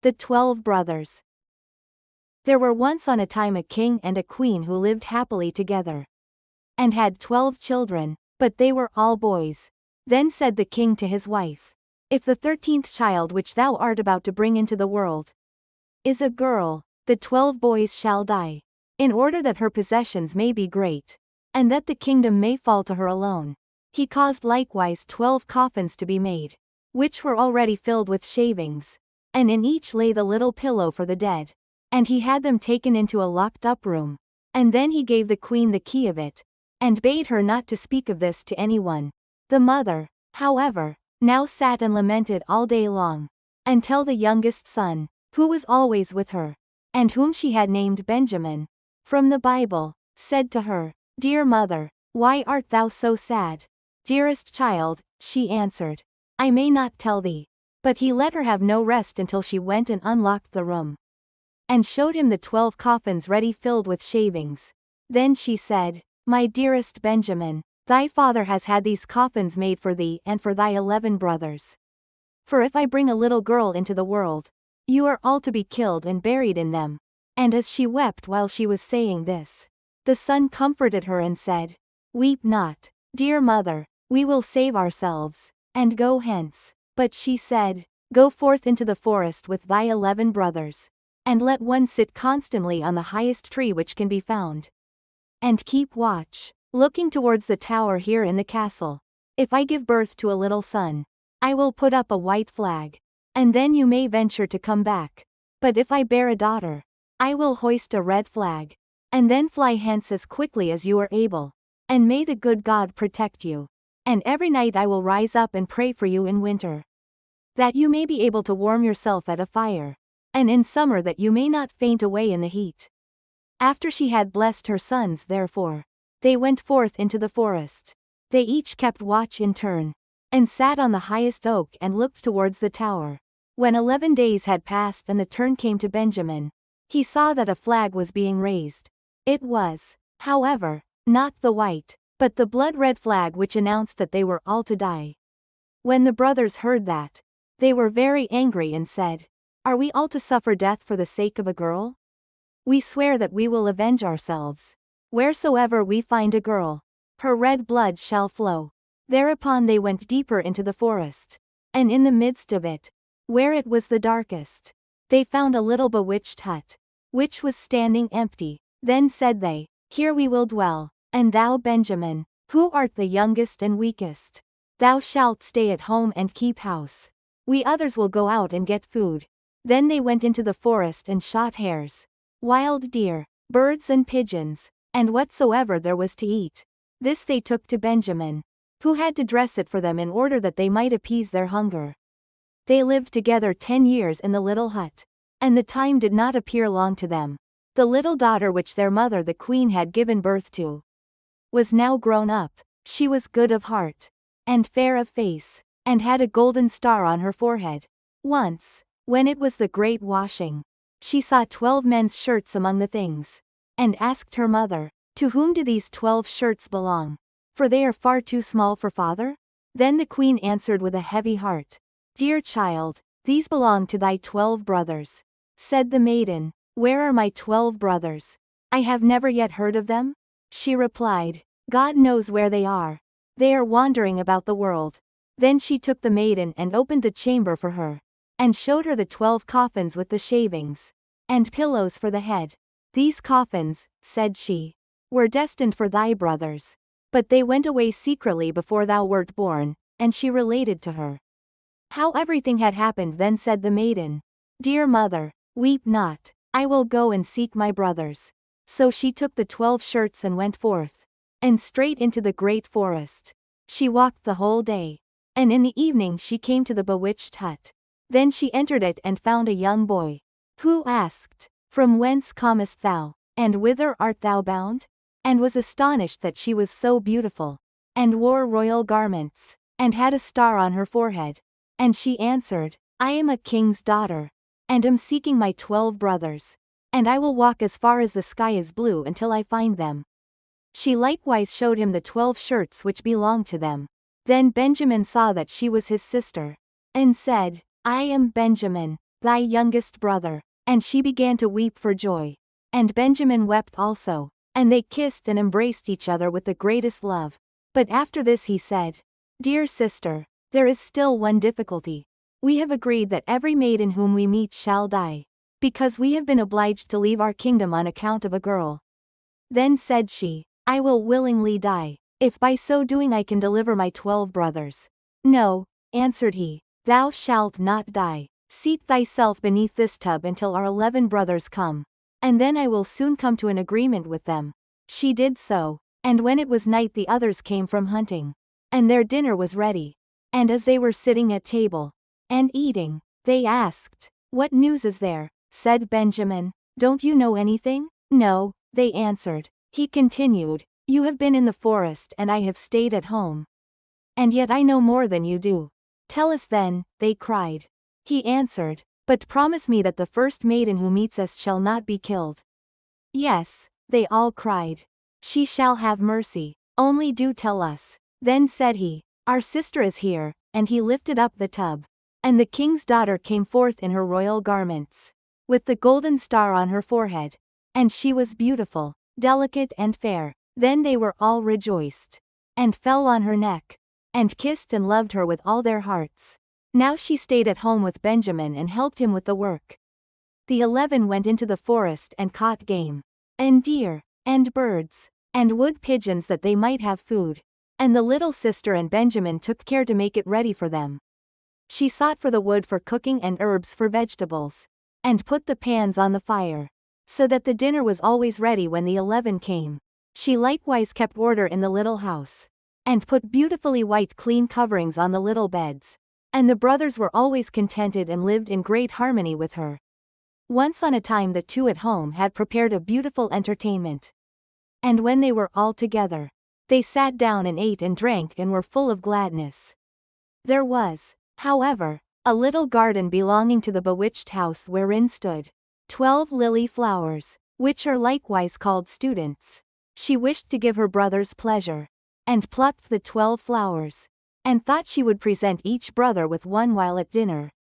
The 12 Brothers. There were once on a time a king and a queen who lived happily together, and had 12 children, but they were all boys. Then said the king to his wife, "If the 13th child which thou art about to bring into the world is a girl, the 12 boys shall die, in order that her possessions may be great, and that the kingdom may fall to her alone." He caused likewise 12 coffins to be made, which were already filled with shavings, and in each lay the little pillow for the dead. And he had them taken into a locked-up room, and then he gave the queen the key of it, and bade her not to speak of this to anyone. The mother, however, now sat and lamented all day long, until the youngest son, who was always with her, and whom she had named Benjamin, from the Bible, said to her, "Dear mother, why art thou so sad?" "Dearest child," she answered, "I may not tell thee." But he let her have no rest until she went and unlocked the room, and showed him the 12 coffins ready filled with shavings. Then she said, "My dearest Benjamin, thy father has had these coffins made for thee and for thy 11 brothers. For if I bring a little girl into the world, you are all to be killed and buried in them." And as she wept while she was saying this, the son comforted her and said, "Weep not, dear mother, we will save ourselves, and go hence." But she said, "Go forth into the forest with thy 11 brothers, and let one sit constantly on the highest tree which can be found, and keep watch, looking towards the tower here in the castle. If I give birth to a little son, I will put up a white flag, and then you may venture to come back. But if I bear a daughter, I will hoist a red flag, and then fly hence as quickly as you are able, and may the good God protect you. And every night I will rise up and pray for you in winter, that you may be able to warm yourself at a fire, and in summer that you may not faint away in the heat." After she had blessed her sons therefore, they went forth into the forest. They each kept watch in turn, and sat on the highest oak and looked towards the tower. When 11 days had passed and the turn came to Benjamin, he saw that a flag was being raised. It was, however, not the white, but the blood-red flag which announced that they were all to die. When the brothers heard that, they were very angry and said, "Are we all to suffer death for the sake of a girl? We swear that we will avenge ourselves. Wheresoever we find a girl, her red blood shall flow." Thereupon they went deeper into the forest, and in the midst of it, where it was the darkest, they found a little bewitched hut, which was standing empty. Then said they, "Here we will dwell, and thou, Benjamin, who art the youngest and weakest, thou shalt stay at home and keep house. We others will go out and get food." Then they went into the forest and shot hares, wild deer, birds and pigeons, and whatsoever there was to eat. This they took to Benjamin, who had to dress it for them in order that they might appease their hunger. They lived together 10 years in the little hut, and the time did not appear long to them. The little daughter which their mother the queen had given birth to was now grown up. She was good of heart, and fair of face, and had a golden star on her forehead. Once, when it was the great washing, she saw 12 men's shirts among the things, and asked her mother, "To whom do these 12 shirts belong? For they are far too small for father?" Then the queen answered with a heavy heart, "Dear child, these belong to thy 12 brothers." Said the maiden, "Where are my 12 brothers? I have never yet heard of them." She replied, "God knows where they are. They are wandering about the world." Then she took the maiden and opened the chamber for her, and showed her the 12 coffins with the shavings, and pillows for the head. "These coffins," said she, "were destined for thy brothers, but they went away secretly before thou wert born." And she related to her how everything had happened. Then said the maiden, "Dear mother, weep not, I will go and seek my brothers." So she took the 12 shirts and went forth, and straight into the great forest. She walked the whole day, and in the evening she came to the bewitched hut. Then she entered it and found a young boy, who asked, "From whence comest thou, and whither art thou bound?" And was astonished that she was so beautiful, and wore royal garments, and had a star on her forehead. And she answered, "I am a king's daughter, and am seeking my 12 brothers, and I will walk as far as the sky is blue until I find them." She likewise showed him the 12 shirts which belonged to them. Then Benjamin saw that she was his sister, and said, "I am Benjamin, thy youngest brother. And she began to weep for joy. And Benjamin wept also. And they kissed and embraced each other with the greatest love. But after this he said, Dear sister, there is still one difficulty. We have agreed that every maiden whom we meet shall die, because we have been obliged to leave our kingdom on account of a girl. Then said she, I will willingly die, if by so doing I can deliver my 12 brothers. No, answered he, thou shalt not die. Seat thyself beneath this tub until our 11 brothers come, and then I will soon come to an agreement with them. She did so, and when it was night the others came from hunting, and their dinner was ready. And as they were sitting at table, and eating, they asked, What news is there? Said Benjamin, Don't you know anything? No, they answered. He continued, You have been in the forest and I have stayed at home. And yet I know more than you do. Tell us then, they cried. He answered, But promise me that the first maiden who meets us shall not be killed. Yes, they all cried. She shall have mercy. Only do tell us. Then said he, Our sister is here, and he lifted up the tub. And the king's daughter came forth in her royal garments, with the golden star on her forehead. And she was beautiful, delicate and fair. Then they were all rejoiced, and fell on her neck, and kissed and loved her with all their hearts. Now she stayed at home with Benjamin and helped him with the work. The 11 went into the forest and caught game, and deer, and birds, and wood pigeons that they might have food. And the little sister and Benjamin took care to make it ready for them. She sought for the wood for cooking and herbs for vegetables, and put the pans on the fire, so that the dinner was always ready when the 11 came. She likewise kept order in the little house, and put beautifully white clean coverings on the little beds. And the brothers were always contented and lived in great harmony with her. Once on a time the 2 at home had prepared a beautiful entertainment. And when they were all together, they sat down and ate and drank and were full of gladness. There was, however, a little garden belonging to the bewitched house wherein stood 12 lily flowers, which are likewise called students. She wished to give her brothers pleasure, and plucked the 12 flowers, and thought she would present each brother with one while at dinner.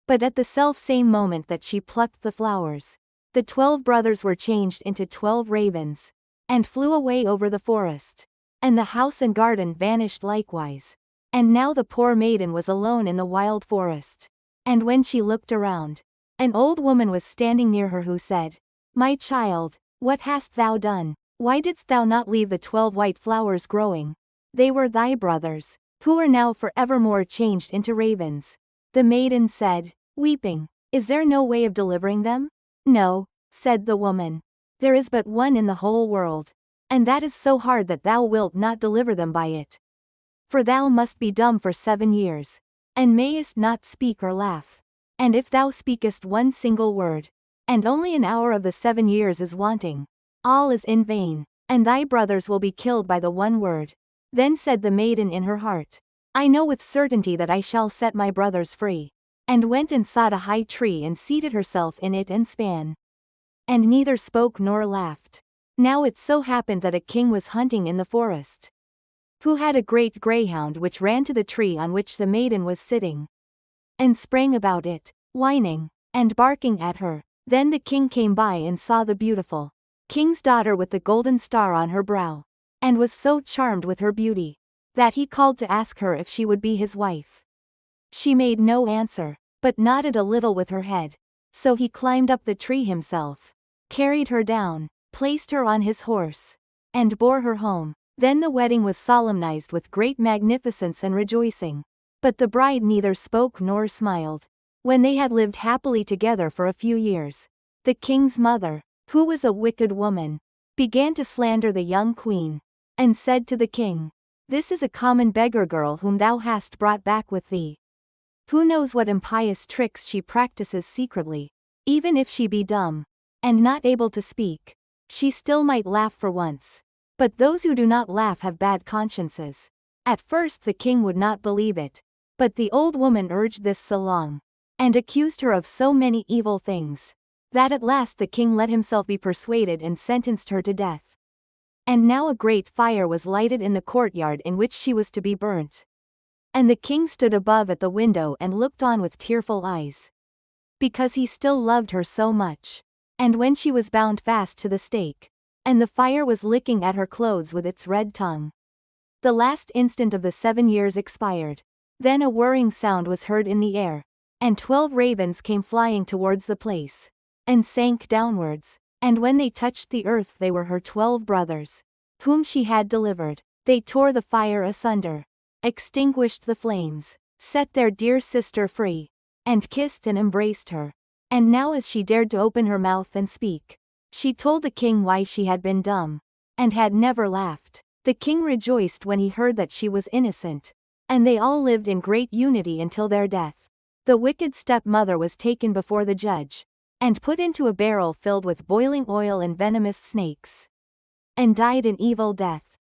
But at the self-same moment that she plucked the flowers, the 12 brothers were changed into 12 ravens, and flew away over the forest, and the house and garden vanished likewise. And now the poor maiden was alone in the wild forest. And when she looked around, an old woman was standing near her who said, My child, what hast thou done? Why didst thou not leave the 12 white flowers growing? They were thy brothers, who are now forevermore changed into ravens. The maiden said, weeping, Is there no way of delivering them? No, said the woman. There is but one in the whole world, and that is so hard that thou wilt not deliver them by it. For thou must be dumb for 7 years, and mayest not speak or laugh. And if thou speakest one single word, and only an hour of the 7 years is wanting, all is in vain, and thy brothers will be killed by the one word. Then said the maiden in her heart, I know with certainty that I shall set my brothers free. And went and sought a high tree and seated herself in it and span. And neither spoke nor laughed. Now it so happened that a king was hunting in the forest, who had a great greyhound which ran to the tree on which the maiden was sitting, and sprang about it, whining, and barking at her. Then the king came by and saw the beautiful king's daughter with the golden star on her brow, and was so charmed with her beauty, that he called to ask her if she would be his wife. She made no answer, but nodded a little with her head. So he climbed up the tree himself, carried her down, placed her on his horse, and bore her home. Then the wedding was solemnized with great magnificence and rejoicing. But the bride neither spoke nor smiled. When they had lived happily together for a few years, the king's mother, who was a wicked woman, began to slander the young queen, and said to the king, This is a common beggar girl whom thou hast brought back with thee. Who knows what impious tricks she practices secretly? Even if she be dumb, and not able to speak, she still might laugh for once. But those who do not laugh have bad consciences. At first the king would not believe it, but the old woman urged this so long, and accused her of so many evil things, that at last the king let himself be persuaded and sentenced her to death. And now a great fire was lighted in the courtyard in which she was to be burnt. And the king stood above at the window and looked on with tearful eyes. because he still loved her so much. And when she was bound fast to the stake, and the fire was licking at her clothes with its red tongue, the last instant of the 7 years expired. Then a whirring sound was heard in the air, and 12 ravens came flying towards the place, and sank downwards, and when they touched the earth they were her 12 brothers, whom she had delivered. They tore the fire asunder, extinguished the flames, set their dear sister free, and kissed and embraced her. And now as she dared to open her mouth and speak, she told the king why she had been dumb, and had never laughed. The king rejoiced when he heard that she was innocent, and they all lived in great unity until their death. The wicked stepmother was taken before the judge, and put into a barrel filled with boiling oil and venomous snakes, and died an evil death.